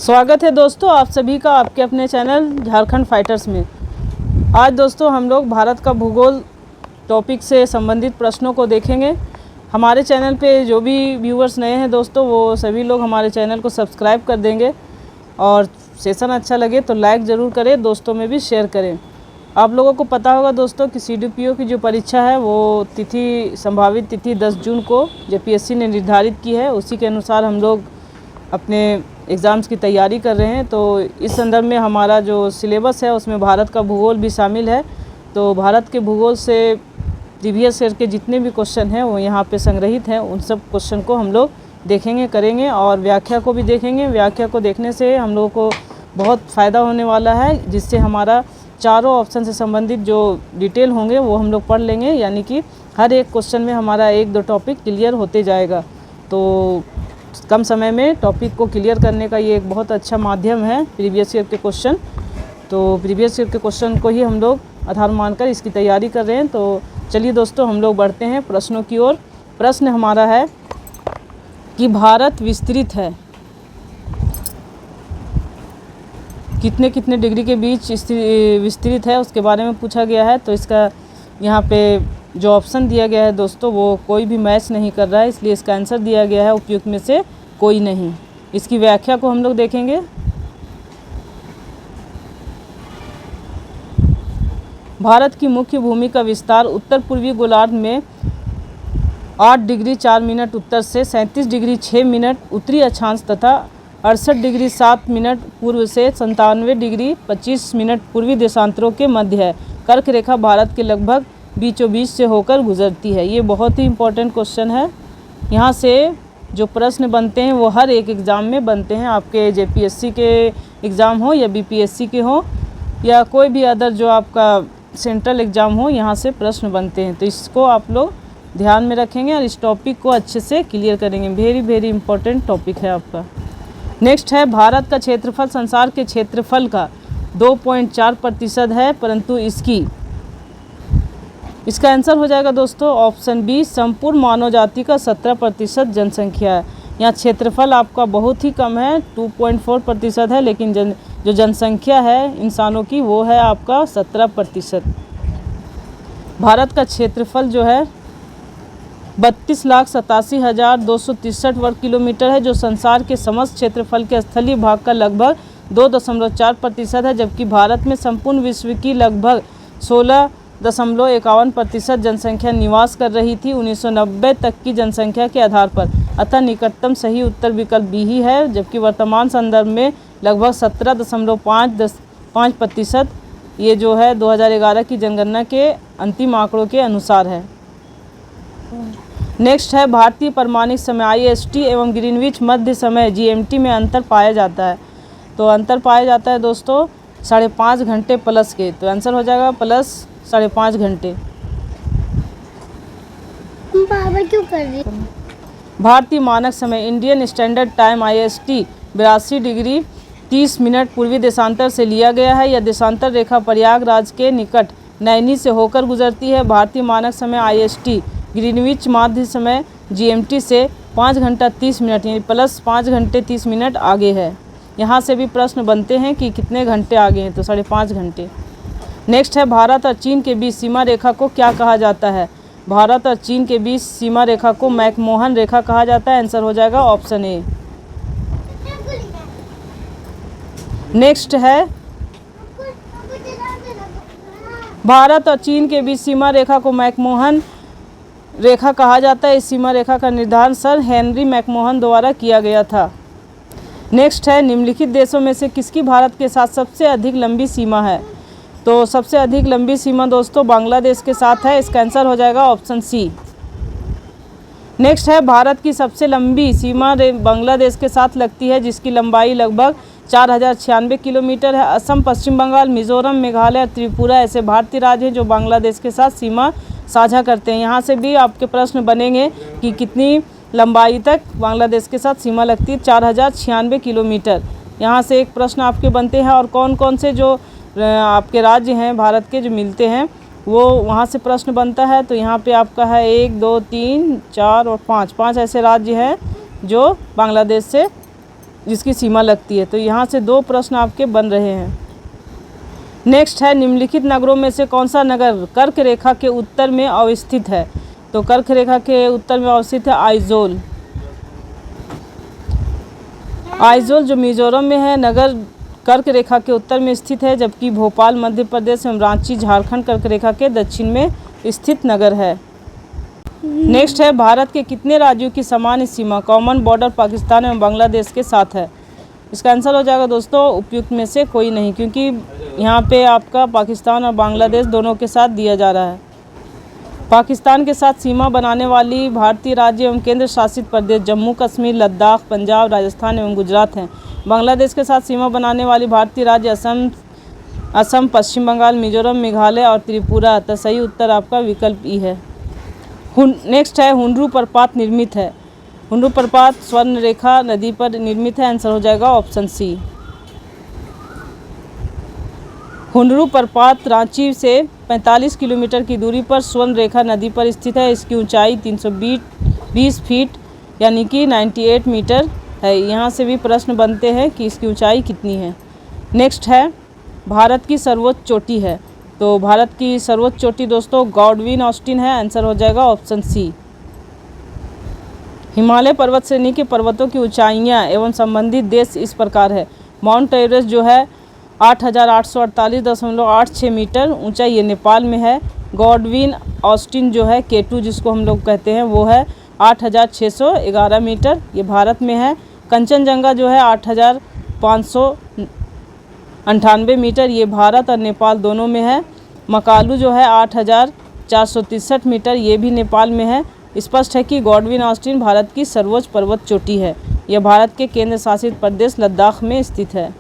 स्वागत है दोस्तों आप सभी का आपके अपने चैनल झारखंड फाइटर्स में। आज दोस्तों हम लोग भारत का भूगोल टॉपिक से संबंधित प्रश्नों को देखेंगे। हमारे चैनल पे जो भी व्यूअर्स नए हैं दोस्तों, वो सभी लोग हमारे चैनल को सब्सक्राइब कर देंगे और सेशन अच्छा लगे तो लाइक ज़रूर करें, दोस्तों में भी शेयर करें। आप लोगों को पता होगा दोस्तों कि CDPO की जो परीक्षा है वो संभावित तिथि 10 जून को JPSC ने निर्धारित की है। उसी के अनुसार हम लोग अपने एग्ज़ाम्स की तैयारी कर रहे हैं। तो इस संदर्भ में हमारा जो सिलेबस है उसमें भारत का भूगोल भी शामिल है। तो भारत के भूगोल से प्रीवियस ईयर के जितने भी क्वेश्चन हैं वो यहाँ पे संग्रहित हैं। उन सब क्वेश्चन को हम लोग देखेंगे, करेंगे और व्याख्या को भी देखेंगे। व्याख्या को देखने से हम लोगों को बहुत फ़ायदा होने वाला है, जिससे हमारा चारों ऑप्शन से संबंधित जो डिटेल होंगे वो हम लोग पढ़ लेंगे। यानी कि हर एक क्वेश्चन में हमारा 1-2 टॉपिक क्लियर होते जाएगा। तो कम समय में टॉपिक को क्लियर करने का ये एक बहुत अच्छा माध्यम है प्रीवियस ईयर के क्वेश्चन। तो प्रीवियस ईयर के क्वेश्चन को ही हम लोग आधार मानकर इसकी तैयारी कर रहे हैं। तो चलिए दोस्तों हम लोग बढ़ते हैं प्रश्नों की ओर। प्रश्न हमारा है कि भारत विस्तृत है कितने कितने डिग्री के बीच विस्तृत है, उसके बारे में पूछा गया है। तो इसका यहाँ पे जो ऑप्शन दिया गया है दोस्तों वो कोई भी मैच नहीं कर रहा है, इसलिए इसका आंसर दिया गया है उपयुक्त में से कोई नहीं। इसकी व्याख्या को हम लोग देखेंगे। भारत की मुख्य भूमि का विस्तार उत्तर पूर्वी गोलार्ध में 8 डिग्री 4 मिनट उत्तर से 37 डिग्री 6 मिनट उत्तरी अक्षांश तथा 68 डिग्री 7 मिनट पूर्व से 97 डिग्री 25 मिनट पूर्वी देशांतरों के मध्य है। कर्क रेखा भारत के लगभग बीचों बीच से होकर गुजरती है। ये बहुत ही इम्पोर्टेंट क्वेश्चन है। यहाँ से जो प्रश्न बनते हैं वो हर एक एग्ज़ाम में बनते हैं। आपके JPSC के एग्ज़ाम हो या BPSC के हो या कोई भी अदर जो आपका सेंट्रल एग्ज़ाम हो, यहाँ से प्रश्न बनते हैं। तो इसको आप लोग ध्यान में रखेंगे और इस टॉपिक को अच्छे से क्लियर करेंगे। वेरी इंपॉर्टेंट टॉपिक है आपका। नेक्स्ट है भारत का क्षेत्रफल संसार के क्षेत्रफल का 2.4% है, परंतु इसका आंसर हो जाएगा दोस्तों ऑप्शन बी, संपूर्ण मानव जाति का 17% जनसंख्या है। यहाँ क्षेत्रफल आपका बहुत ही कम है, 2.4% है, लेकिन जो जनसंख्या है इंसानों की वो है आपका 17%। भारत का क्षेत्रफल जो है 32,87,263 वर्ग किलोमीटर है, जो संसार के समस्त क्षेत्रफल के स्थलीय भाग का लगभग 2.4% है। जबकि भारत में संपूर्ण विश्व की लगभग 16.51% जनसंख्या निवास कर रही थी 1990 तक की जनसंख्या के आधार पर। अतः निकटतम सही उत्तर विकल्प बी ही है। जबकि वर्तमान संदर्भ में लगभग 17.5% ये जो है 2011 की जनगणना के अंतिम आंकड़ों के अनुसार है। नेक्स्ट है भारतीय परमाणिक समय IST एवं ग्रीनविच मध्य समय GMT में अंतर पाया जाता है। तो अंतर पाया जाता है दोस्तों 5.5 घंटे प्लस के। तो आंसर हो जाएगा प्लस 5.5 घंटे। पापा क्यों कर रही? भारतीय मानक समय Indian standard time IST 82 degree 30 minute पूर्वी देशांतर से लिया गया है। यह देशांतर रेखा प्रयागराज के निकट नैनी से होकर गुजरती है। भारतीय मानक समय IST ग्रीनविच मध्य समय GMT से 5 घंटा 30 मिनट यानी प्लस 5 घंटे 30 मिनट आगे है। यहाँ से भी प्रश्न बनते हैं कि कितने घंटे आगे हैं, तो 5.5 घंटे। नेक्स्ट है भारत और चीन के बीच सीमा रेखा को क्या कहा जाता है? भारत और चीन के बीच सीमा रेखा को मैकमोहन रेखा कहा जाता है। आंसर हो जाएगा ऑप्शन ए। नेक्स्ट है भारत और चीन के बीच सीमा रेखा को मैकमोहन रेखा कहा जाता है। इस सीमा रेखा का निर्धारण सर हेनरी मैकमोहन द्वारा किया गया था। नेक्स्ट है निम्नलिखित देशों में से किसकी भारत के साथ सबसे अधिक लंबी सीमा है? तो सबसे अधिक लंबी सीमा दोस्तों बांग्लादेश के साथ है। इसका आंसर हो जाएगा ऑप्शन सी। नेक्स्ट है भारत की सबसे लंबी सीमा बांग्लादेश के साथ लगती है, जिसकी लंबाई लगभग 4096 किलोमीटर है। असम, पश्चिम बंगाल, मिजोरम, मेघालय और त्रिपुरा ऐसे भारतीय राज्य हैं जो बांग्लादेश के साथ सीमा साझा करते हैं। यहाँ से भी आपके प्रश्न बनेंगे कि कितनी लंबाई तक बांग्लादेश के साथ सीमा लगती है। 4096 किलोमीटर। यहाँ से एक प्रश्न आपके बनते हैं। और कौन कौन से जो आपके राज्य हैं भारत के जो मिलते हैं वो वहाँ से प्रश्न बनता है। तो यहाँ पे आपका है 1, 2, 3, 4 और 5 ऐसे राज्य हैं जो बांग्लादेश से जिसकी सीमा लगती है। तो यहाँ से 2 प्रश्न आपके बन रहे हैं। नेक्स्ट है, निम्नलिखित नगरों में से कौन सा नगर कर्क रेखा के उत्तर में अवस्थित है? तो कर्क रेखा के उत्तर में अवस्थित है आइजोल। आइजोल जो मिजोरम में है, नगर कर्क रेखा के उत्तर में स्थित है, जबकि भोपाल मध्य प्रदेश एवं रांची झारखंड कर्क रेखा के दक्षिण में स्थित नगर है। नेक्स्ट है, भारत के कितने राज्यों की समान सीमा कॉमन बॉर्डर पाकिस्तान एवं बांग्लादेश के साथ है? इसका आंसर हो जाएगा दोस्तों उपयुक्त में से कोई नहीं, क्योंकि यहाँ पे आपका पाकिस्तान और बांग्लादेश दोनों के साथ दिया जा रहा है। पाकिस्तान के साथ सीमा बनाने वाली भारतीय राज्य एवं केंद्र शासित प्रदेश जम्मू कश्मीर, लद्दाख, पंजाब, राजस्थान एवं गुजरात हैं। बांग्लादेश के साथ सीमा बनाने वाली भारतीय राज्य असम, पश्चिम बंगाल, मिजोरम, मेघालय और त्रिपुरा। तो सही उत्तर आपका विकल्प ई है। नेक्स्ट है, हुंडरू प्रपात निर्मित है। हुंडरू प्रपात स्वर्ण रेखा नदी पर निर्मित है। आंसर हो जाएगा ऑप्शन सी। हुंडरू प्रपात रांची से 45 किलोमीटर की दूरी पर स्वर्ण रेखा नदी पर स्थित है। इसकी ऊंचाई 320 फीट यानी कि 98 मीटर है। यहाँ से भी प्रश्न बनते हैं कि इसकी ऊंचाई कितनी है। नेक्स्ट है, भारत की सर्वोच्च चोटी है। तो भारत की सर्वोच्च चोटी दोस्तों गॉडविन ऑस्टिन है। आंसर हो जाएगा ऑप्शन सी। हिमालय पर्वत श्रेणी के पर्वतों की ऊंचाइयाँ एवं संबंधित देश इस प्रकार है। माउंट एवरेस्ट जो है 8,848.86 मीटर ऊंचा, ये नेपाल में है। गॉडविन ऑस्टिन जो है K2 जिसको हम लोग कहते हैं वो है 8,611 मीटर, ये भारत में है। कंचनजंगा जो है 8,598 मीटर, ये भारत और नेपाल दोनों में है। मकालू जो है 8,463 मीटर, ये भी नेपाल में है। स्पष्ट है कि गॉडविन ऑस्टिन भारत की सर्वोच्च पर्वत चोटी है। यह भारत के केंद्र शासित प्रदेश लद्दाख में स्थित है।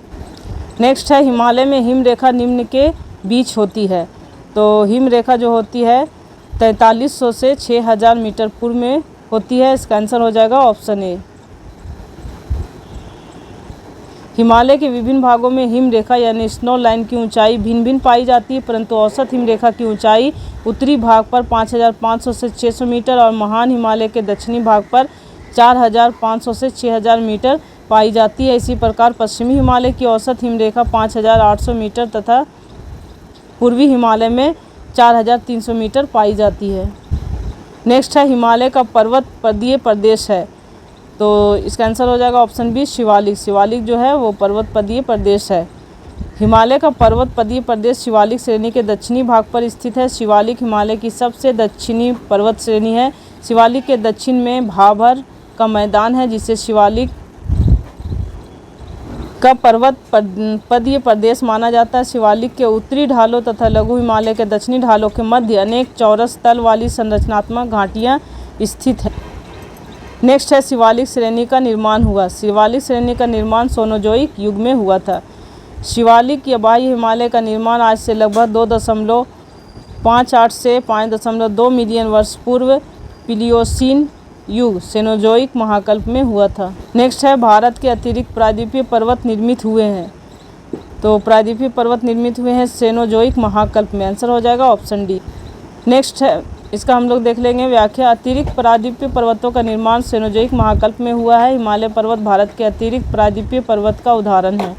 नेक्स्ट है, हिमालय में हिम रेखा निम्न के बीच होती है। तो हिम रेखा जो होती है 4300 से 6000 मीटर पूर्व में होती है। इसका आंसर हो जाएगा ऑप्शन ए। हिमालय के विभिन्न भागों में हिम रेखा यानी स्नो लाइन की ऊंचाई भिन्न भिन्न पाई जाती है, परंतु औसत हिम रेखा की ऊंचाई उत्तरी भाग पर 5500 से 600 मीटर और महान हिमालय के दक्षिणी भाग पर 4500 से 6000 मीटर पाई जाती है। इसी प्रकार पश्चिमी हिमालय की औसत हिम रेखा 5800 मीटर तथा पूर्वी हिमालय में 4300 मीटर पाई जाती है। नेक्स्ट है, हिमालय का पर्वत पदीय प्रदेश है। तो इसका आंसर हो जाएगा ऑप्शन बी शिवालिक। शिवालिक जो है वो पर्वत पदीय प्रदेश है। हिमालय का पर्वत पदीय प्रदेश शिवालिक श्रेणी के दक्षिणी भाग पर स्थित है। शिवालिक हिमालय की सबसे दक्षिणी पर्वत श्रेणी है। शिवालिक के दक्षिण में भाभर का मैदान है, जिसे शिवालिक का पर्वत पदीय प्रदेश माना जाता है। शिवालिक के उत्तरी ढालों तथा लघु हिमालय के दक्षिणी ढालों के मध्य अनेक चौरस तल वाली संरचनात्मक घाटियाँ स्थित हैं। नेक्स्ट है, शिवालिक श्रेणी का निर्माण हुआ। शिवालिक श्रेणी का निर्माण सोनोजोइक युग में हुआ था। शिवालिक या बाह्य हिमालय का निर्माण आज से लगभग 2.58 से 5.2 मिलियन वर्ष पूर्व प्लियोसीन युग सेनोजोइक महाकल्प में हुआ था। नेक्स्ट है, भारत के अतिरिक्त प्रायद्वीपीय पर्वत निर्मित हुए हैं। तो प्रायद्वीपीय पर्वत निर्मित हुए हैं सेनोजोइक महाकल्प में। आंसर हो जाएगा ऑप्शन डी। नेक्स्ट है, इसका हम लोग देख लेंगे व्याख्या। अतिरिक्त प्रायद्वीपीय पर्वतों का निर्माण सेनोजोइक महाकल्प में हुआ है। हिमालय पर्वत भारत के अतिरिक्त प्रायद्वीपीय पर्वत का उदाहरण है।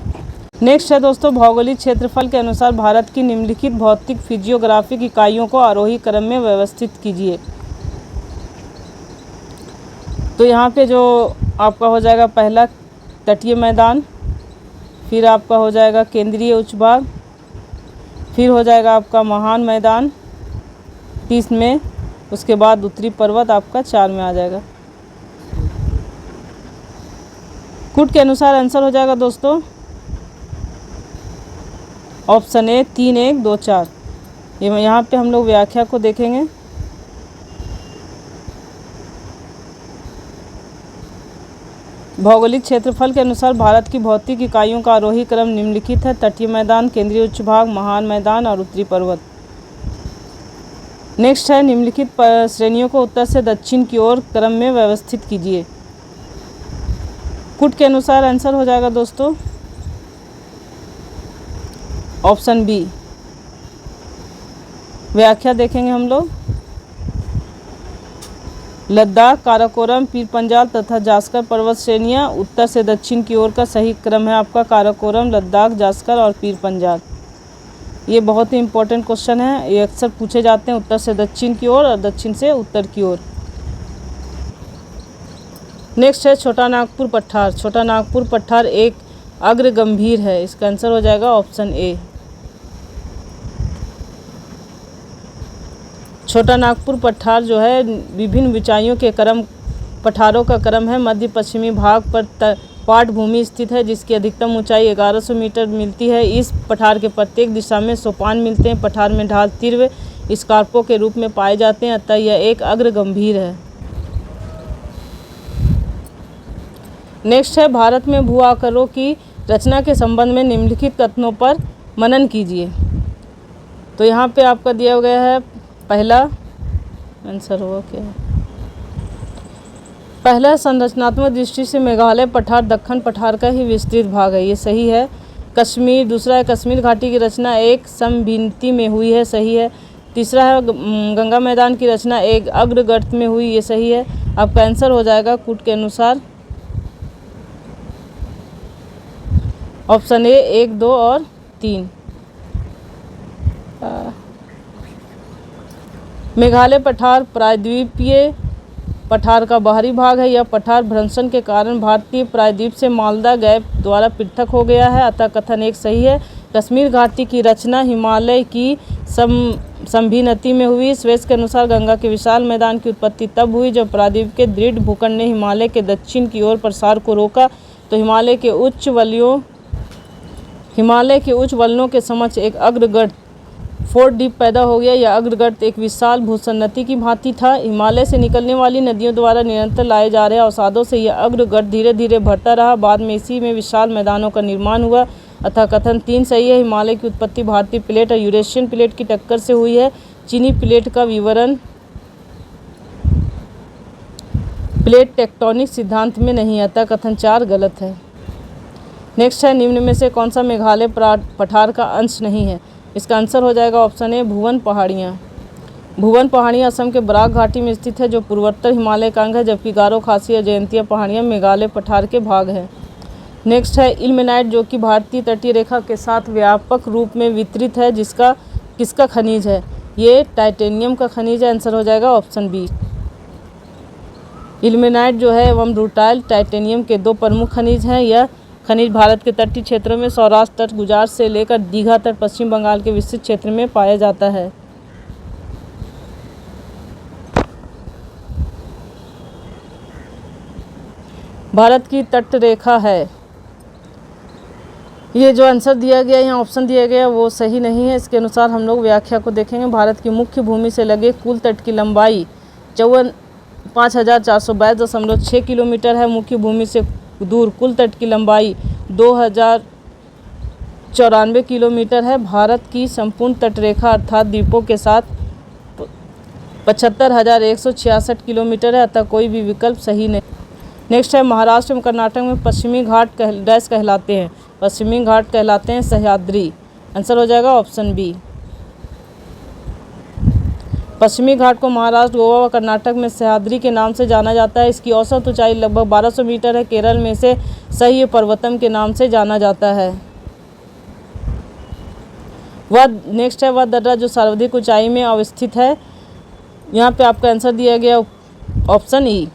नेक्स्ट है दोस्तों, भौगोलिक क्षेत्रफल के अनुसार भारत की निम्नलिखित भौतिक फिजियोग्राफिक इकाइयों को आरोही क्रम में व्यवस्थित कीजिए। तो यहाँ पे जो आपका हो जाएगा पहला तटीय मैदान, फिर आपका हो जाएगा केंद्रीय उच्च भाग, फिर हो जाएगा आपका महान मैदान 30 में, उसके बाद उत्तरी पर्वत आपका 4 में आ जाएगा। कुट के अनुसार आंसर हो जाएगा दोस्तों ऑप्शन ए 3, 1, 2, 4। यहाँ पे हम लोग व्याख्या को देखेंगे। भौगोलिक क्षेत्रफल के अनुसार भारत की भौतिक इकाइयों का आरोही क्रम निम्नलिखित है। तटीय मैदान, केंद्रीय उच्च भाग, महान मैदान और उत्तरी पर्वत। नेक्स्ट है, निम्नलिखित श्रेणियों को उत्तर से दक्षिण की ओर क्रम में व्यवस्थित कीजिए। कुट के अनुसार आंसर हो जाएगा दोस्तों ऑप्शन बी। व्याख्या देखेंगे हम लोग। लद्दाख, काराकोरम, पीर पंजाल तथा जास्कर पर्वत श्रेणियाँ। उत्तर से दक्षिण की ओर का सही क्रम है आपका काराकोरम, लद्दाख, जास्कर और पीर पंजाल। ये बहुत ही इंपॉर्टेंट क्वेश्चन है, ये अक्सर पूछे जाते हैं उत्तर से दक्षिण की ओर और दक्षिण से उत्तर की ओर। नेक्स्ट है छोटा नागपुर पठार। छोटा नागपुर पठार एक अग्र गंभीर है, इसका आंसर हो जाएगा ऑप्शन ए। छोटा नागपुर पठार जो है विभिन्न ऊंचाइयों के पठारों का क्रम है। मध्य पश्चिमी भाग पर पाटभूमि स्थित है जिसकी अधिकतम ऊंचाई 1100 मीटर मिलती है। इस पठार के प्रत्येक दिशा में सोपान मिलते हैं। पठार में ढाल तीव्र स्कार्पों के रूप में पाए जाते हैं, अतः यह एक अग्र गंभीर है। नेक्स्ट है भारत में भू आकारों की रचना के संबंध में निम्नलिखित कथनों पर मनन कीजिए। तो यहाँ पे आपका दिया गया है पहला आंसर होगा क्या है? पहला, संरचनात्मक दृष्टि से मेघालय पठार दक्कन पठार का ही विस्तृत भाग है, ये सही है। कश्मीर, दूसरा है कश्मीर घाटी की रचना एक समभिन्नति में हुई है, सही है। तीसरा है गंगा मैदान की रचना एक अग्रगर्त में हुई, ये सही है। आपका आंसर हो जाएगा कूट के अनुसार ऑप्शन ए 1, 2 और 3। मेघालय पठार प्रायद्वीपीय पठार का बाहरी भाग है। यह पठार भ्रंशन के कारण भारतीय प्रायद्वीप से मालदा गैप द्वारा पृथक हो गया है, अतः कथन एक सही है। कश्मीर घाटी की रचना हिमालय की समभिन्नति में हुई। स्वेस के अनुसार गंगा के विशाल मैदान की उत्पत्ति तब हुई जब प्रायद्वीप के दृढ़ भूखंड ने हिमालय के दक्षिण की ओर प्रसार को रोका, तो हिमालय के उच्च वलयों के समक्ष एक अग्रगर्त फोर्ट डीप पैदा हो गया। यह अग्रगर्त एक विशाल भूसन्नति की भांति था। हिमालय से निकलने वाली नदियों द्वारा निरंतर लाए जा रहे अवसादों से यह अग्रगर्त धीरे धीरे बढ़ता रहा। बाद में इसी में विशाल मैदानों का निर्माण हुआ, अतः कथन 3 सही है। हिमालय की उत्पत्ति भारतीय प्लेट और यूरेशियन प्लेट की टक्कर से हुई है। चीनी प्लेट का विवरण प्लेट टेक्टोनिक सिद्धांत में नहीं आता, कथन 4 गलत है। नेक्स्ट है निम्न में से कौन सा मेघालय पठार का अंश नहीं है? इसका आंसर हो जाएगा ऑप्शन ए भुवन पहाड़ियाँ। भुवन पहाड़ियाँ असम के बराक घाटी में स्थित है जो पूर्वोत्तर हिमालय का अंग है, जबकि गारो खासी और जयंतिया पहाड़ियाँ मेघालय पठार के भाग है। नेक्स्ट है इल्मेनाइट जो कि भारतीय तटीय रेखा के साथ व्यापक रूप में वितरित है, जिसका किसका खनिज है? ये टाइटेनियम का खनिज है, आंसर हो जाएगा ऑप्शन बी। इल्मेनाइट जो है एवं रूटाइल टाइटेनियम के 2 प्रमुख खनिज हैं। यह खनिज भारत के तटीय क्षेत्रों में सौराष्ट्र तट गुजरात से लेकर दीघा तट पश्चिम बंगाल के विस्तृत क्षेत्र में पाया जाता है। भारत की तट रेखा है, ये जो आंसर दिया गया यहाँ ऑप्शन दिया गया वो सही नहीं है। इसके अनुसार हम लोग व्याख्या को देखेंगे। भारत की मुख्य भूमि से लगे कुल तट की लंबाई 5442.6 किलोमीटर है। मुख्य भूमि से दूर कुल तट की लंबाई 2094 किलोमीटर है। भारत की संपूर्ण तटरेखा अर्थात द्वीपों के साथ 75,166 किलोमीटर है, अतः कोई भी विकल्प सही नहीं। नेक्स्ट है महाराष्ट्र एवं कर्नाटक में पश्चिमी घाट डैश कहलाते हैं। पश्चिमी घाट कहलाते हैं सह्याद्री, आंसर हो जाएगा ऑप्शन बी। पश्चिमी घाट को महाराष्ट्र, गोवा व कर्नाटक में सह्याद्री के नाम से जाना जाता है। इसकी औसत ऊंचाई लगभग 1200 मीटर है। केरल में इसे सह्य पर्वतम के नाम से जाना जाता है। नेक्स्ट है वह दर्रा जो सर्वाधिक ऊंचाई में अवस्थित है। यहाँ पे आपका आंसर दिया गया ऑप्शन ई।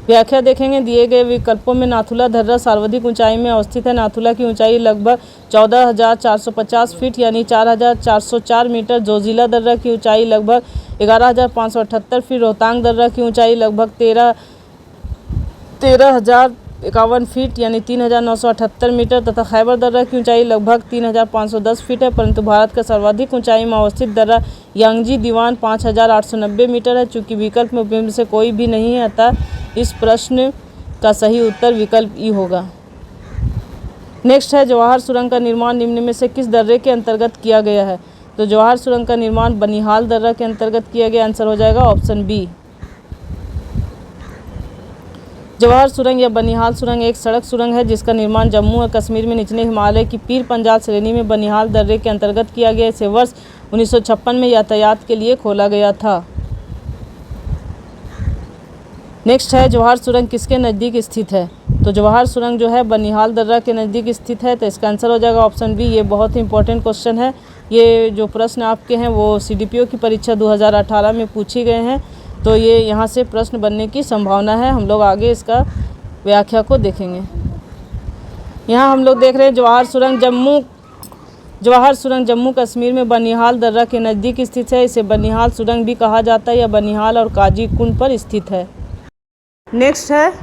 व्याख्या देखेंगे। दिए गए विकल्पों में नाथुला दर्रा सर्वाधिक ऊंचाई में अवस्थित है। नाथुला की ऊंचाई लगभग 14,450 फीट यानी 4,404 मीटर। जोजिला दर्रा की ऊंचाई लगभग 11,578 फीट। रोहतांग दर्रा की ऊंचाई लगभग 13,051 फीट यानी 3,978 मीटर तथा खैबर दर्रा की ऊंचाई लगभग 3,510 फीट है। परंतु भारत का सर्वाधिक ऊंचाई में अवस्थित दर्रा यांगजी दीवान 5,890 मीटर है। चूँकि विकल्प में उपयुक्त से कोई भी नहीं है, अतः इस प्रश्न का सही उत्तर विकल्प ई होगा। नेक्स्ट है जवाहर सुरंग का निर्माण निम्न में से किस दर्रे के अंतर्गत किया गया है? तो जवाहर सुरंग का निर्माण बनिहाल दर्रा के अंतर्गत किया गया, आंसर हो जाएगा ऑप्शन बी। जवाहर सुरंग या बनिहाल सुरंग एक सड़क सुरंग है जिसका निर्माण जम्मू और कश्मीर में निचले हिमालय की पीर पंजाल श्रेणी में बनिहाल दर्रे के अंतर्गत किया गया। इसे वर्ष 1956 में यातायात के लिए खोला गया था। नेक्स्ट है जवाहर सुरंग किसके नज़दीक स्थित है? तो जवाहर सुरंग जो है बनिहाल दर्रा के नज़दीक स्थित है, तो इसका आंसर हो जाएगा ऑप्शन बी। ये बहुत ही इंपॉर्टेंट क्वेश्चन है। ये जो प्रश्न आपके हैं वो CDPO की परीक्षा 2018 में पूछे गए हैं, तो ये यहाँ से प्रश्न बनने की संभावना है। हम लोग आगे इसका व्याख्या को देखेंगे। यहाँ हम लोग देख रहे हैं जवाहर सुरंग जम्मू कश्मीर में बनिहाल दर्रा के नज़दीक स्थित है। इसे बनिहाल सुरंग भी कहा जाता है। यह बनिहाल और काजी कुंड पर स्थित है। नेक्स्ट है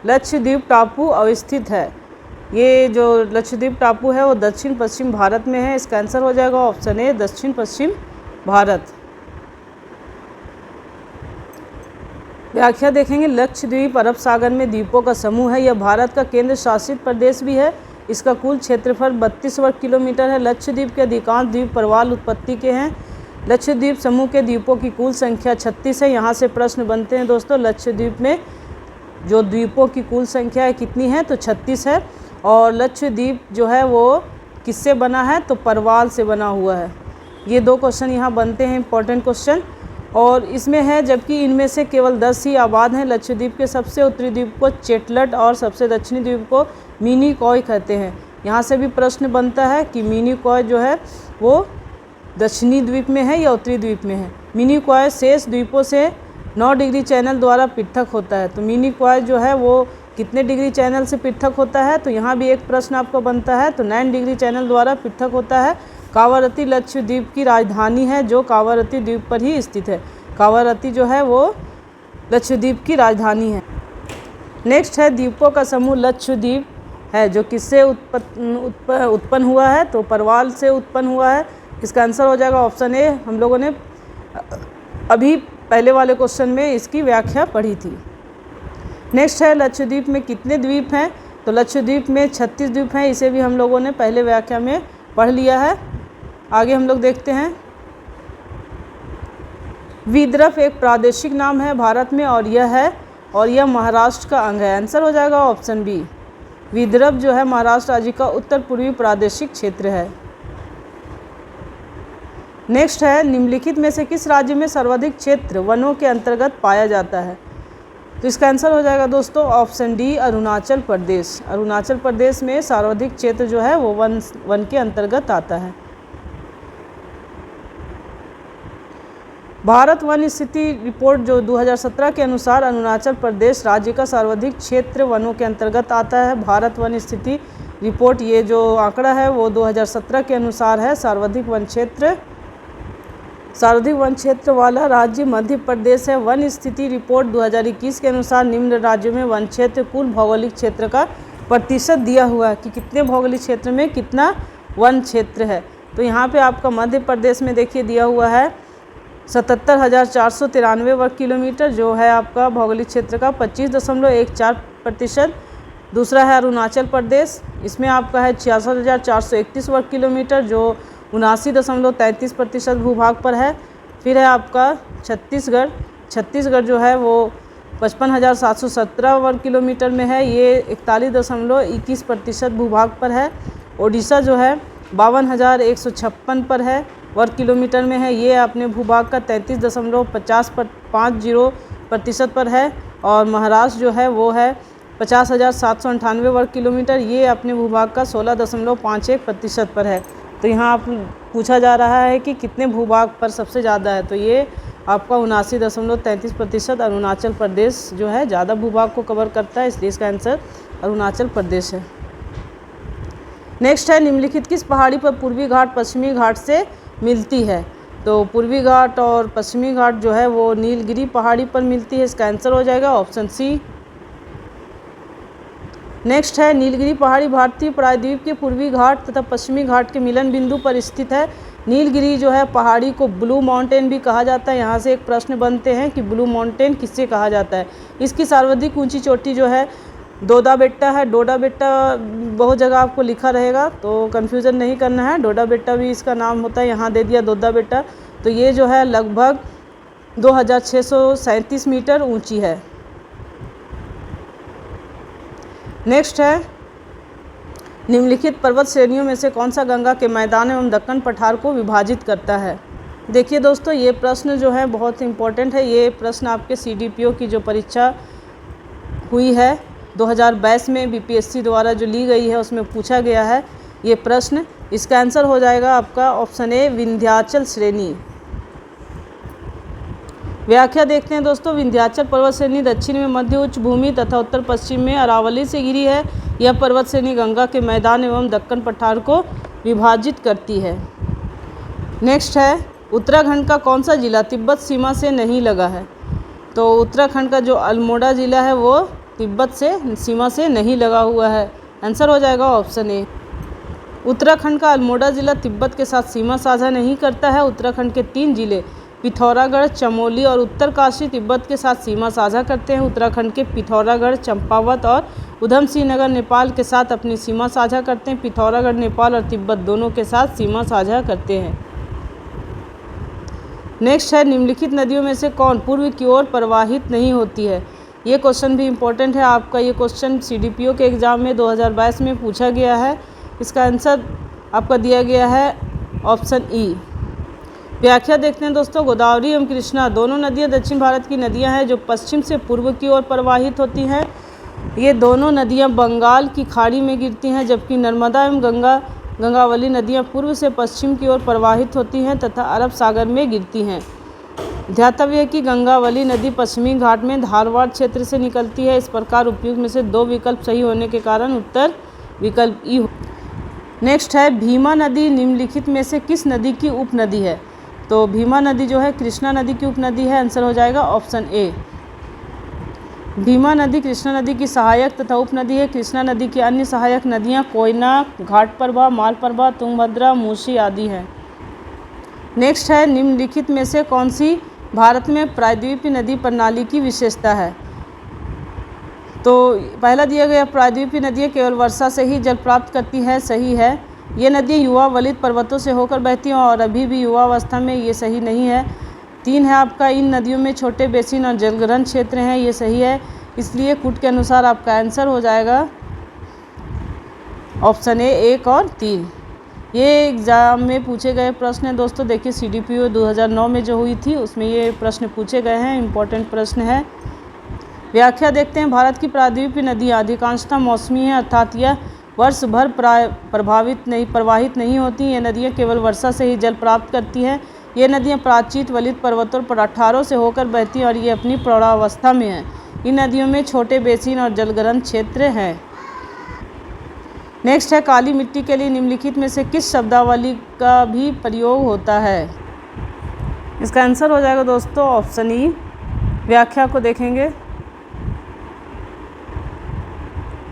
लक्षद्वीप टापू अवस्थित है। ये जो लक्षद्वीप टापू है वो दक्षिण पश्चिम भारत में है। इसका आंसर हो जाएगा ऑप्शन ए, दक्षिण पश्चिम भारत। व्याख्या देखेंगे। लक्षद्वीप अरब सागर में द्वीपों का समूह है। यह भारत का केंद्र शासित प्रदेश भी है। इसका कुल क्षेत्रफल 32 वर्ग किलोमीटर है। लक्षद्वीप के अधिकांश द्वीप प्रवाल उत्पत्ति के हैं। लक्षद्वीप समूह के द्वीपों की कुल संख्या 36 है। यहाँ से प्रश्न बनते हैं दोस्तों, लक्षद्वीप में जो द्वीपों की कुल संख्या है कितनी है? तो 36 है। और लक्षद्वीप जो है वो किससे बना है? तो परवाल से बना हुआ है। ये दो क्वेश्चन यहाँ बनते हैं, इंपॉर्टेंट क्वेश्चन। और इसमें है जबकि इनमें से केवल 10 ही आबाद हैं। लक्षद्वीप के सबसे उत्तरी द्वीप को चेटलट और सबसे दक्षिणी द्वीप को मिनिकॉय कहते हैं। यहाँ से भी प्रश्न बनता है कि मिनिकॉय जो है वो दक्षिणी द्वीप में है या उत्तरी द्वीप में है। मिनिकॉय शेष द्वीपों से 9 डिग्री चैनल द्वारा पृथक होता है। तो मिनिकॉय जो है वो कितने डिग्री चैनल से पृथक होता है? तो यहाँ भी एक प्रश्न आपको बनता है। तो 9 डिग्री चैनल द्वारा पृथक होता है। कावारती लक्षद्वीप की राजधानी है, जो कावारती द्वीप पर ही स्थित है। कावारती जो है वो लक्षद्वीप की राजधानी है। नेक्स्ट है द्वीपों का समूह लक्षद्वीप है, जो किससे उत्पन्न हुआ है? तो परवाल से उत्पन्न हुआ है। इसका आंसर हो जाएगा ऑप्शन ए। हम लोगों ने अभी पहले वाले क्वेश्चन में इसकी व्याख्या पढ़ी थी। नेक्स्ट है लक्षद्वीप में कितने द्वीप हैं? तो लक्षद्वीप में 36 द्वीप हैं। इसे भी हम लोगों ने पहले व्याख्या में पढ़ लिया है। आगे हम लोग देखते हैं। विदर्भ एक प्रादेशिक नाम है भारत में और यह महाराष्ट्र का अंग है। आंसर हो जाएगा ऑप्शन बी। विदर्भ जो है महाराष्ट्र राज्य का उत्तर पूर्वी प्रादेशिक क्षेत्र है। नेक्स्ट है निम्नलिखित में से किस राज्य में सर्वाधिक क्षेत्र वनों के अंतर्गत पाया जाता है? तो इसका आंसर हो जाएगा दोस्तों ऑप्शन डी, अरुणाचल प्रदेश। अरुणाचल प्रदेश में सर्वाधिक क्षेत्र जो है वो वन के अंतर्गत आता है। भारत वन स्थिति रिपोर्ट जो 2017 के अनुसार अरुणाचल प्रदेश राज्य का सर्वाधिक क्षेत्र वनों के अंतर्गत आता है। भारत वन स्थिति रिपोर्ट ये जो आंकड़ा है वो 2017 के अनुसार है। सर्वाधिक वन क्षेत्र वाला राज्य मध्य प्रदेश है। वन स्थिति रिपोर्ट 2021 के अनुसार निम्न राज्यों में वन क्षेत्र कुल भौगोलिक क्षेत्र का प्रतिशत दिया हुआ है कि कितने भौगोलिक क्षेत्र में कितना वन क्षेत्र है। तो यहाँ पे आपका मध्य प्रदेश में देखिए दिया हुआ है 77,493 वर्ग किलोमीटर, जो है आपका भौगोलिक क्षेत्र का 25.14%। दूसरा है अरुणाचल प्रदेश, इसमें आपका है 66,431 वर्ग किलोमीटर, जो 79.33% भूभाग पर है। फिर है आपका छत्तीसगढ़ जो है वो 55,717 वर्ग किलोमीटर में है, ये 41.21% भूभाग पर है। ओडिशा जो है 52,156 पर है, वर्ग किलोमीटर में है, ये अपने भूभाग का 33.50% पर है। और महाराष्ट्र जो है वो है 50,798 वर्ग किलोमीटर, ये अपने भूभाग का 16.51% पर है। तो यहाँ आप पूछा जा रहा है कि कितने भूभाग पर सबसे ज़्यादा है, तो ये आपका 79.33% अरुणाचल प्रदेश जो है ज़्यादा भूभाग को कवर करता है, इसलिए इसका आंसर अरुणाचल प्रदेश है। नेक्स्ट है निम्नलिखित किस पहाड़ी पर पूर्वी घाट पश्चिमी घाट से मिलती है? तो पूर्वी घाट और पश्चिमी घाट जो है वो नीलगिरी पहाड़ी पर मिलती है। इसका आंसर हो जाएगा ऑप्शन सी। नेक्स्ट है नीलगिरी पहाड़ी भारतीय प्रायद्वीप के पूर्वी घाट तथा पश्चिमी घाट के मिलन बिंदु पर स्थित है। नीलगिरी जो है पहाड़ी को ब्लू माउंटेन भी कहा जाता है। यहाँ से एक प्रश्न बनते हैं कि ब्लू माउंटेन किससे कहा जाता है? इसकी सर्वाधिक ऊंची चोटी जो है डोडा बेट्टा है। डोडा बेट्टा बहुत जगह आपको लिखा रहेगा, तो कन्फ्यूज़न नहीं करना है। डोडा बेट्टा भी इसका नाम होता है, यहाँ दे दिया डोडा बेट्टा। तो ये जो है लगभग 2,637 मीटर ऊंची है। नेक्स्ट है निम्नलिखित पर्वत श्रेणियों में से कौन सा गंगा के मैदान एवं दक्कन पठार को विभाजित करता है? देखिए दोस्तों, ये प्रश्न जो है बहुत इंपॉर्टेंट है। ये प्रश्न आपके CDPO की जो परीक्षा हुई है 2022 में बीपीएससी द्वारा जो ली गई है उसमें पूछा गया है ये प्रश्न। इसका आंसर हो जाएगा आपका ऑप्शन ए विंध्याचल श्रेणी। व्याख्या देखते हैं दोस्तों। विंध्याचल पर्वत श्रेणी दक्षिण में मध्य उच्च भूमि तथा उत्तर पश्चिम में अरावली से घिरी है। यह पर्वत श्रेणी गंगा के मैदान एवं दक्कन पठार को विभाजित करती है। नेक्स्ट है उत्तराखंड का कौन सा जिला तिब्बत सीमा से नहीं लगा है। तो उत्तराखंड का जो अल्मोड़ा जिला है वो तिब्बत से सीमा से नहीं लगा हुआ है। आंसर हो जाएगा ऑप्शन ए। उत्तराखंड का अल्मोड़ा जिला तिब्बत के साथ सीमा साझा नहीं करता है। उत्तराखंड के 3 जिले पिथौरागढ़, चमोली और उत्तरकाशी तिब्बत के साथ सीमा साझा करते हैं। उत्तराखंड के पिथौरागढ़, चंपावत और उधम सिंह नगर नेपाल के साथ अपनी सीमा साझा करते हैं। पिथौरागढ़ नेपाल और तिब्बत दोनों के साथ सीमा साझा करते हैं। नेक्स्ट है निम्नलिखित नदियों में से कौन पूर्व की ओर प्रवाहित नहीं होती है। ये क्वेश्चन भी इम्पोर्टेंट है आपका। ये क्वेश्चन सीडीपीओ के एग्ज़ाम में 2022 में पूछा गया है। इसका आंसर आपका दिया गया है ऑप्शन ई। व्याख्या देखते हैं दोस्तों। गोदावरी एवं कृष्णा दोनों नदियां दक्षिण भारत की नदियां हैं जो पश्चिम से पूर्व की ओर प्रवाहित होती हैं। ये दोनों नदियां बंगाल की खाड़ी में गिरती हैं, जबकि नर्मदा एवं गंगावली नदियां पूर्व से पश्चिम की ओर प्रवाहित होती हैं तथा अरब सागर में गिरती हैं। ध्यातव्य है कि गंगावली नदी पश्चिमी घाट में धारवाड़ क्षेत्र से निकलती है। इस प्रकार उपयुक्त में से 2 विकल्प सही होने के कारण उत्तर विकल्प ई। नेक्स्ट है भीमा नदी निम्नलिखित में से किस नदी की उपनदी है। तो भीमा नदी जो है कृष्णा नदी की उपनदी है। आंसर हो जाएगा ऑप्शन ए। भीमा नदी कृष्णा नदी की सहायक तथा उपनदी है। कृष्णा नदी की अन्य सहायक नदियां कोयना, घाटप्रभा, मालप्रभा, तुंगभद्रा, मूसी आदि हैं। नेक्स्ट है निम्नलिखित में से कौन सी भारत में प्रायद्वीपीय नदी प्रणाली की विशेषता है। तो पहला दिया गया प्रायद्वीपीय नदियाँ केवल वर्षा से ही जल प्राप्त करती है, सही है। ये नदियाँ युवा वलित पर्वतों से होकर बहती हैं और अभी भी युवावस्था में, ये सही नहीं है। 3 है आपका इन नदियों में छोटे बेसिन और जलग्रहण क्षेत्र हैं, ये सही है। इसलिए कूट के अनुसार आपका आंसर हो जाएगा ऑप्शन ए 1 और 3। ये एग्ज़ाम में पूछे गए प्रश्न हैं दोस्तों। देखिए सीडीपीओ 2009 में जो हुई थी उसमें ये प्रश्न पूछे गए हैं, इम्पोर्टेंट प्रश्न है। व्याख्या देखते हैं। भारत की प्रायद्वीपीय नदियाँ अधिकांशतः मौसमी हैं, अर्थात यह वर्ष भर प्रवाहित नहीं होती। ये नदियाँ केवल वर्षा से ही जल प्राप्त करती हैं। ये नदियाँ प्राचीन वलित पर्वतों पर पठारों से होकर बहती हैं और ये अपनी प्रौढ़ावस्था में हैं। इन नदियों में छोटे बेसिन और जलग्रहण क्षेत्र हैं। नेक्स्ट है काली मिट्टी के लिए निम्नलिखित में से किस शब्दावली का भी प्रयोग होता है। इसका आंसर हो जाएगा दोस्तों ऑप्शन ई। व्याख्या को देखेंगे।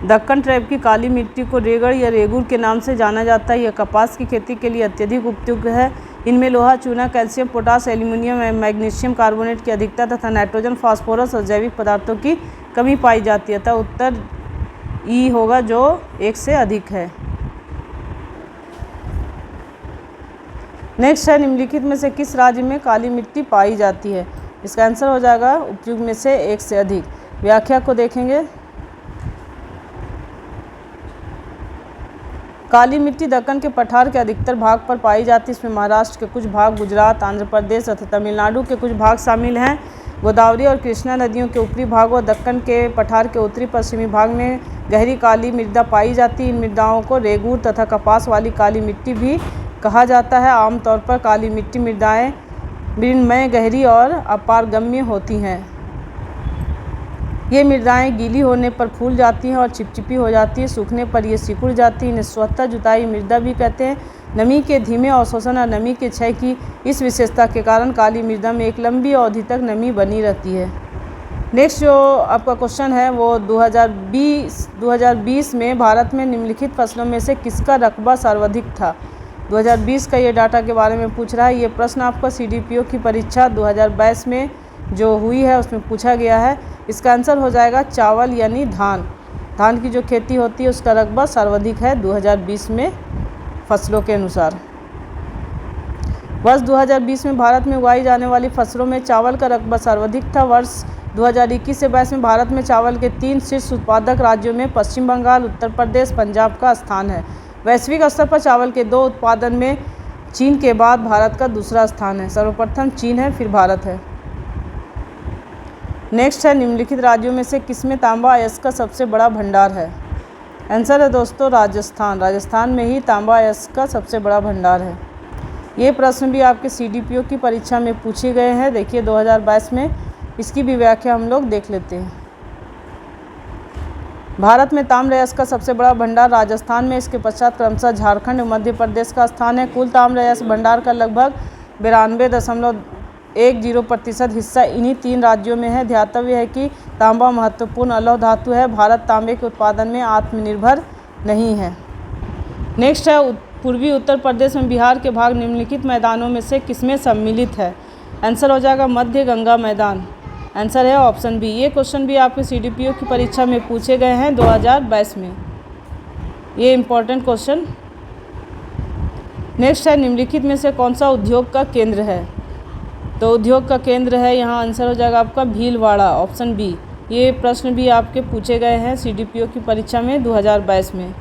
दक्कन ट्रैप की काली मिट्टी को रेगड़ या रेगुर के नाम से जाना जाता है। यह कपास की खेती के लिए अत्यधिक उपयुक्त है। इनमें लोहा, चूना, कैल्शियम, पोटास, एल्यूमिनियम एवं मैग्नीशियम कार्बोनेट की अधिकता तथा नाइट्रोजन, फास्फोरस और जैविक पदार्थों की कमी पाई जाती है। अतः उत्तर ई होगा जो 1 से अधिक है। नेक्स्ट है निम्नलिखित में से किस राज्य में काली मिट्टी पाई जाती है। इसका आंसर हो जाएगा उपयुक्त में से 1 से अधिक। व्याख्या को देखेंगे। काली मिट्टी दक्कन के पठार के अधिकतर भाग पर पाई जाती है। इसमें महाराष्ट्र के कुछ भाग, गुजरात, आंध्र प्रदेश तथा तमिलनाडु के कुछ भाग शामिल हैं। गोदावरी और कृष्णा नदियों के ऊपरी भाग और दक्कन के पठार के उत्तरी पश्चिमी भाग में गहरी काली मृदा पाई जाती है। इन मृदाओं को रेगूर तथा कपास वाली काली मिट्टी भी कहा जाता है। आमतौर पर काली मिट्टी मृदाएँ मृण्मय, गहरी और अपारगम्य होती हैं। ये मृदाएं गीली होने पर फूल जाती हैं और चिपचिपी हो जाती है। सूखने पर ये सिकुड़ जाती है। इन्हें स्वतः जुताई मृदा भी कहते हैं। नमी के धीमे अवशोषण और नमी के क्षय की इस विशेषता के कारण काली मृदा में एक लंबी अवधि तक नमी बनी रहती है। नेक्स्ट जो आपका क्वेश्चन है वो 2020 में भारत में निम्नलिखित फसलों में से किसका रकबा सर्वाधिक था। 2020 का ये डाटा के बारे में पूछ रहा है। ये प्रश्न आपका सीडीपीओ की परीक्षा 2022 में जो हुई है उसमें पूछा गया है। इसका आंसर हो जाएगा चावल यानी धान। धान की जो खेती होती है उसका रकबा सर्वाधिक है 2020 में फसलों के अनुसार। वर्ष 2020 में भारत में उगाई जाने वाली फसलों में चावल का रकबा सर्वाधिक था। वर्ष 2021 से 22 में भारत में चावल के 3 शीर्ष उत्पादक राज्यों में पश्चिम बंगाल, उत्तर प्रदेश, पंजाब का स्थान है। वैश्विक स्तर पर चावल के 2 उत्पादन में चीन के बाद भारत का दूसरा स्थान है। सर्वप्रथम चीन है, फिर भारत है। नेक्स्ट है निम्नलिखित राज्यों में से किसमें तांबा अयस्क का सबसे बड़ा भंडार है। आंसर है दोस्तों राजस्थान। राजस्थान में ही तांबा अयस्क का सबसे बड़ा भंडार है। ये प्रश्न भी आपके CDPO की परीक्षा में पूछे गए हैं। देखिए 2022 में इसकी भी व्याख्या हम लोग देख लेते हैं। भारत में ताम्र अयस्क का सबसे बड़ा भंडार राजस्थान में, इसके पश्चात क्रमशः झारखंड, मध्य प्रदेश का स्थान है। कुल ताम्र अयस्क भंडार का लगभग 92.10% हिस्सा इन्हीं 3 राज्यों में है। ध्यातव्य है कि तांबा महत्वपूर्ण अलौह धातु है। भारत तांबे के उत्पादन में आत्मनिर्भर नहीं है। नेक्स्ट है पूर्वी उत्तर प्रदेश में बिहार के भाग निम्नलिखित मैदानों में से किसमें सम्मिलित है। आंसर हो जाएगा मध्य गंगा मैदान। आंसर है ऑप्शन बी। ये क्वेश्चन भी आपके CDPO की परीक्षा में पूछे गए हैं 2022 में। ये इम्पोर्टेंट क्वेश्चन। नेक्स्ट है निम्नलिखित में से कौन सा उद्योग का केंद्र है। तो उद्योग का केंद्र है यहाँ, आंसर हो जाएगा आपका भीलवाड़ा, ऑप्शन बी। ये प्रश्न भी आपके पूछे गए हैं CDPO की परीक्षा में 2022 में।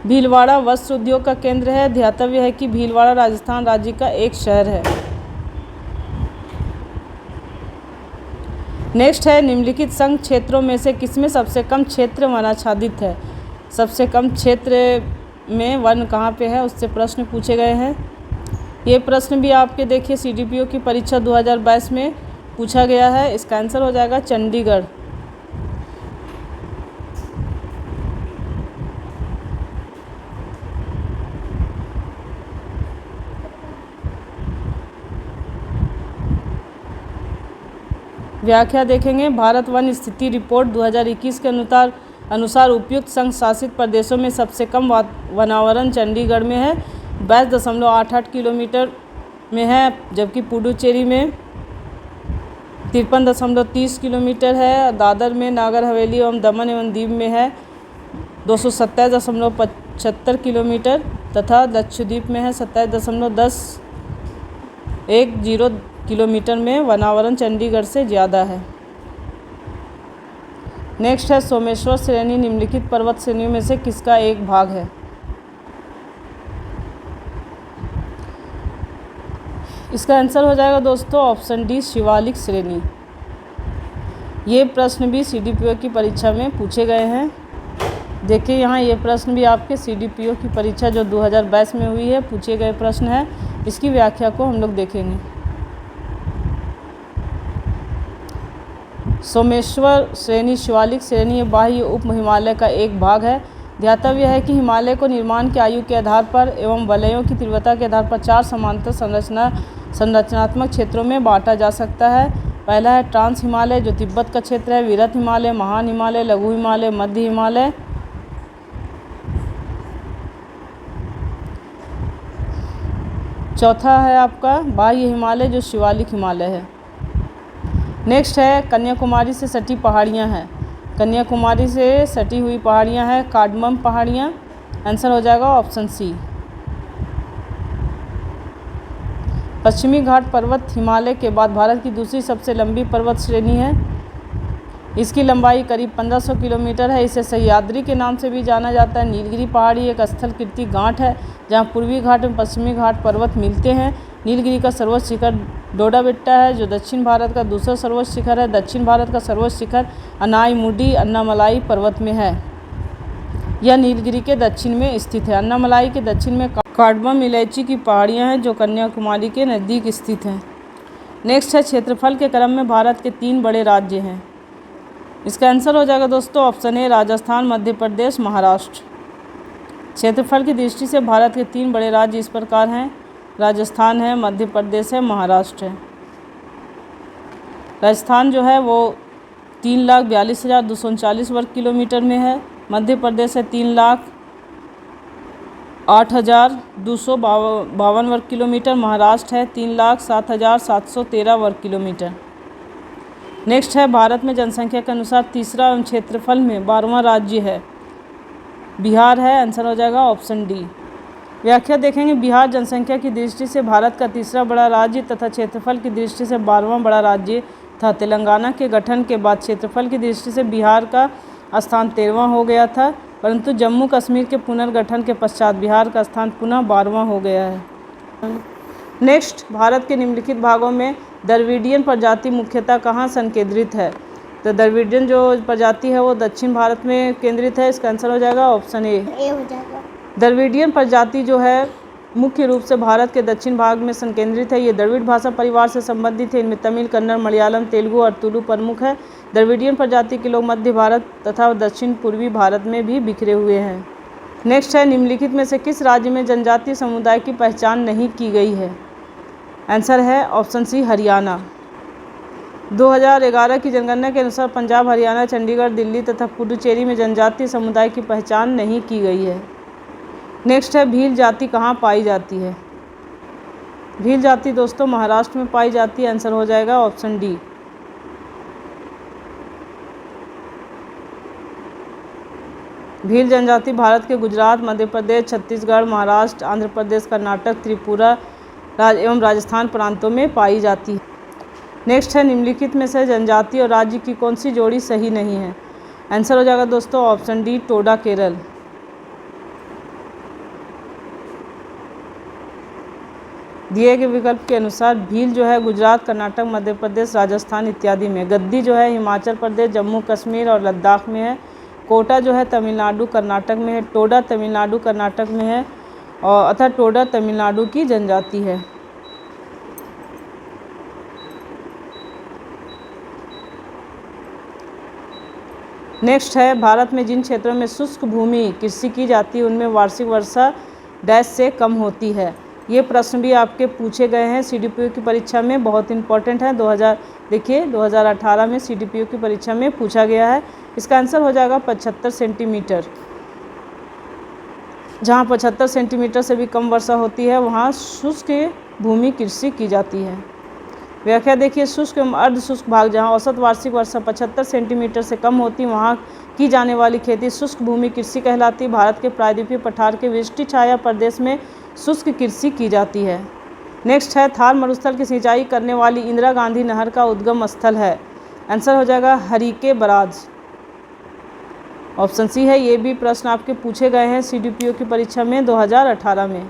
भीलवाड़ा वस्त्र उद्योग का केंद्र है। ध्यातव्य है कि भीलवाड़ा राजस्थान राज्य का एक शहर है। नेक्स्ट है निम्नलिखित संघ क्षेत्रों में से किसमें सबसे कम क्षेत्र वनाच्छादित है। सबसे कम क्षेत्र में वन कहाँ पे है, उससे प्रश्न पूछे गए हैं। ये प्रश्न भी आपके देखिए CDPO की परीक्षा 2022 में पूछा गया है। इसका आंसर हो जाएगा चंडीगढ़। व्याख्या देखेंगे। भारत वन स्थिति रिपोर्ट 2021 के अनुसार उपयुक्त संघ शासित प्रदेशों में सबसे कम वनावरण चंडीगढ़ में है, 22.88 किलोमीटर में है, जबकि पुडुचेरी में 53.30 किलोमीटर है। दादर में, नागर हवेली एवं दमन एवं दीव में है 227.75 किलोमीटर तथा लक्षद्वीप में है 27.10 किलोमीटर में वनावरण चंडीगढ़ से ज़्यादा है। नेक्स्ट है सोमेश्वर श्रेणी निम्नलिखित पर्वत श्रेणियों में से किसका एक भाग है। इसका आंसर हो जाएगा दोस्तों ऑप्शन डी, शिवालिक श्रेणी। ये प्रश्न भी CDPO की परीक्षा में पूछे गए हैं। देखिए यहाँ ये प्रश्न भी आपके CDPO की परीक्षा जो 2022 में हुई है पूछे गए प्रश्न है। इसकी व्याख्या को हम लोग देखेंगे। सोमेश्वर श्रेणी शिवालिक श्रेणी बाह्य उप हिमालय का एक भाग है। ध्यातव्य है कि हिमालय को निर्माण की आयु के आधार पर एवं वलयों की तीव्रता के आधार पर 4 समांतर संरचनात्मक क्षेत्रों में बांटा जा सकता है। पहला है ट्रांस हिमालय जो तिब्बत का क्षेत्र है, विरत हिमालय, महान हिमालय, लघु हिमालय, मध्य हिमालय। चौथा है आपका बाह्य हिमालय जो शिवालिक हिमालय है। नेक्स्ट है कन्याकुमारी से सटी पहाड़ियाँ हैं। कन्याकुमारी से सटी हुई पहाड़ियाँ हैं कार्डमम पहाड़ियाँ। आंसर हो जाएगा ऑप्शन सी। पश्चिमी घाट पर्वत हिमालय के बाद भारत की दूसरी सबसे लंबी पर्वत श्रेणी है। इसकी लंबाई करीब 1500 किलोमीटर है। इसे सह्याद्री के नाम से भी जाना जाता है। नीलगिरी पहाड़ी एक स्थलकृति गांठ है जहां पूर्वी घाट में पश्चिमी घाट पर्वत मिलते हैं। नीलगिरी का सर्वोच्च शिखर डोडा बेट्टा है जो दक्षिण भारत का दूसरा सर्वोच्च शिखर है। दक्षिण भारत का सर्वोच्च शिखर अनाईमुडी अन्नामलाई पर्वत में है। यह नीलगिरी के दक्षिण में स्थित है। अन्नामलाई के दक्षिण में कार्डमम इलायची की पहाड़ियाँ हैं जो कन्याकुमारी के नज़दीक स्थित हैं। नेक्स्ट है क्षेत्रफल के क्रम में भारत के 3 बड़े राज्य हैं। इसका आंसर हो जाएगा दोस्तों ऑप्शन ए, राजस्थान, मध्य प्रदेश, महाराष्ट्र। क्षेत्रफल की दृष्टि से भारत के 3 बड़े राज्य इस प्रकार हैं, राजस्थान है, मध्य प्रदेश है, महाराष्ट्र है। राजस्थान जो है वो 3,42,239 वर्ग किलोमीटर में है। मध्य प्रदेश है 3,08,252 वर्ग किलोमीटर। महाराष्ट्र है 3,07,713 वर्ग किलोमीटर। नेक्स्ट है भारत में जनसंख्या के अनुसार तीसरा एवं क्षेत्रफल में 12वां राज्य है, बिहार है। आंसर हो जाएगा ऑप्शन डी। व्याख्या देखेंगे। बिहार जनसंख्या की दृष्टि से भारत का तीसरा बड़ा राज्य तथा क्षेत्रफल की दृष्टि से 12वां बड़ा राज्य था। तेलंगाना के गठन के बाद क्षेत्रफल की दृष्टि से बिहार का स्थान 13वां हो गया था, परंतु जम्मू कश्मीर के पुनर्गठन के पश्चात बिहार का स्थान पुनः 12वां हो गया है। नेक्स्ट, भारत के निम्नलिखित भागों में द्रविडियन प्रजाति मुख्यतः कहाँ संकेंद्रित है? तो द्रविडियन जो प्रजाति है वो दक्षिण भारत में केंद्रित है। इसका आंसर हो जाएगा ऑप्शन ए हो जाएगा। द्रविडियन प्रजाति जो है मुख्य रूप से भारत के दक्षिण भाग में संकेंद्रित है। ये द्रविड़ भाषा परिवार से संबंधित है। इनमें तमिल, कन्नड़, मलयालम, तेलुगु और तुलु प्रमुख है। द्रविडियन प्रजाति के लोग मध्य भारत तथा दक्षिण पूर्वी भारत में भी बिखरे हुए हैं। नेक्स्ट है, निम्नलिखित में से किस राज्य में जनजातीय समुदाय की पहचान नहीं की गई है? आंसर है ऑप्शन सी हरियाणा। 2011 की जनगणना के अनुसार पंजाब, हरियाणा, चंडीगढ़, दिल्ली तथा पुडुचेरी में जनजातीय समुदाय की पहचान नहीं की गई है। नेक्स्ट है, भील जाति कहाँ पाई जाती है? भील जाति दोस्तों महाराष्ट्र में पाई जाती है। आंसर हो जाएगा ऑप्शन डी। भील जनजाति भारत के गुजरात, मध्य प्रदेश, छत्तीसगढ़, महाराष्ट्र, आंध्र प्रदेश, कर्नाटक, त्रिपुरा एवं राजस्थान प्रांतों में पाई जाती है। नेक्स्ट है, निम्नलिखित में से जनजाति और राज्य की कौन सी जोड़ी सही नहीं है? आंसर हो जाएगा दोस्तों ऑप्शन डी टोडा केरल। दिए गए विकल्प के अनुसार भील जो है गुजरात, कर्नाटक, मध्य प्रदेश, राजस्थान इत्यादि में। गद्दी जो है हिमाचल प्रदेश, जम्मू कश्मीर और लद्दाख में है। कोटा जो है तमिलनाडु, कर्नाटक में है। टोडा तमिलनाडु, कर्नाटक में है और अतः टोडा तमिलनाडु की जनजाति है। नेक्स्ट है, भारत में जिन क्षेत्रों में शुष्क भूमि कृषि की जाती है उनमें वार्षिक वर्षा डैश से कम होती है। ये प्रश्न भी आपके पूछे गए हैं CDPO की परीक्षा में, बहुत इंपॉर्टेंट है। 2018 में CDPO की परीक्षा में पूछा गया है। इसका आंसर हो जाएगा 75 सेंटीमीटर। जहाँ 75 सेंटीमीटर से भी कम वर्षा होती है वहाँ शुष्क भूमि कृषि की जाती है। व्याख्या देखिए, शुष्क एवं अर्ध शुष्क भाग जहाँ औसत वार्षिक वर्षा 75 सेंटीमीटर से कम होती वहाँ की जाने वाली खेती शुष्क भूमि कृषि कहलाती। भारत के प्रायद्वीपीय पठार के वृष्टि छाया प्रदेश में शुष्क कृषि की जाती है। नेक्स्ट है, थार मरुस्थल की सिंचाई करने वाली इंदिरा गांधी नहर का उद्गम स्थल है। आंसर हो जाएगा हरिके बराज, ऑप्शन सी है। ये भी प्रश्न आपके पूछे गए हैं CDPO की परीक्षा में 2018 में।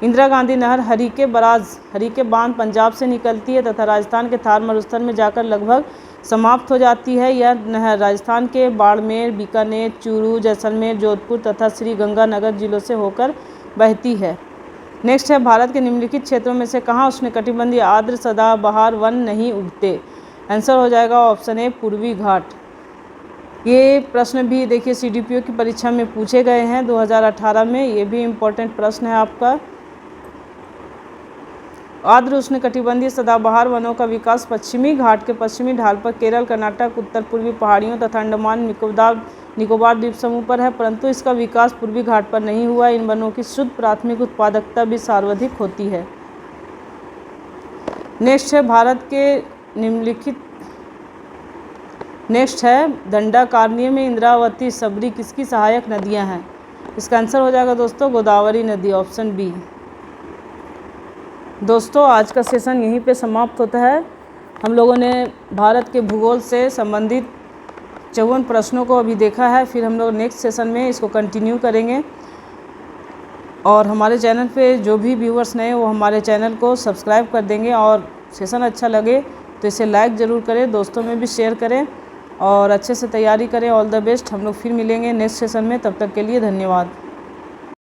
इंदिरा गांधी नहर हरिके बांध पंजाब से निकलती है तथा राजस्थान के थार मरुस्थल में जाकर लगभग समाप्त हो जाती है। यह नहर राजस्थान के बाड़मेर, बीकानेर, चूरू, जैसलमेर, जोधपुर तथा श्री गंगानगर जिलों से होकर बहती है। नेक्स्ट है, भारत के निम्नलिखित क्षेत्रों में से कहाँ उष्णकटिबंधीय आर्द्र सदाबहार वन नहीं उगते? आंसर हो जाएगा ऑप्शन ए पूर्वी घाट। ये प्रश्न भी देखिए CDPO की परीक्षा में पूछे गए हैं 2018 में। ये भी इम्पोर्टेंट प्रश्न है आपका। आर्द्र उष्णकटिबंधीय सदाबहार वनों का विकास पश्चिमी घाट के पश्चिमी ढाल पर केरल, कर्नाटक, उत्तर पूर्वी पहाड़ियों तथा अंडमान निकोबार द्वीप समूह पर है, परंतु इसका विकास पूर्वी घाट पर नहीं हुआ। इन वनों की शुद्ध प्राथमिक उत्पादकता भी सर्वाधिक होती है। नेक्स्ट है, भारत के निम्नलिखित नेक्स्ट है, दंडाकारण्य में इंद्रावती, सबरी किसकी सहायक नदियां हैं? इसका आंसर हो जाएगा दोस्तों गोदावरी नदी, ऑप्शन बी। दोस्तों आज का सेशन यहीं पे समाप्त होता है। हम लोगों ने भारत के भूगोल से संबंधित 54 प्रश्नों को अभी देखा है। फिर हम लोग नेक्स्ट सेशन में इसको कंटिन्यू करेंगे। और हमारे चैनल पे जो भी व्यूअर्स नए वो हमारे चैनल को सब्सक्राइब कर देंगे। और सेशन अच्छा लगे तो इसे लाइक ज़रूर करें, दोस्तों में भी शेयर करें और अच्छे से तैयारी करें। All the best. हम लोग फिर मिलेंगे नेक्स्ट सेशन में, तब तक के लिए धन्यवाद।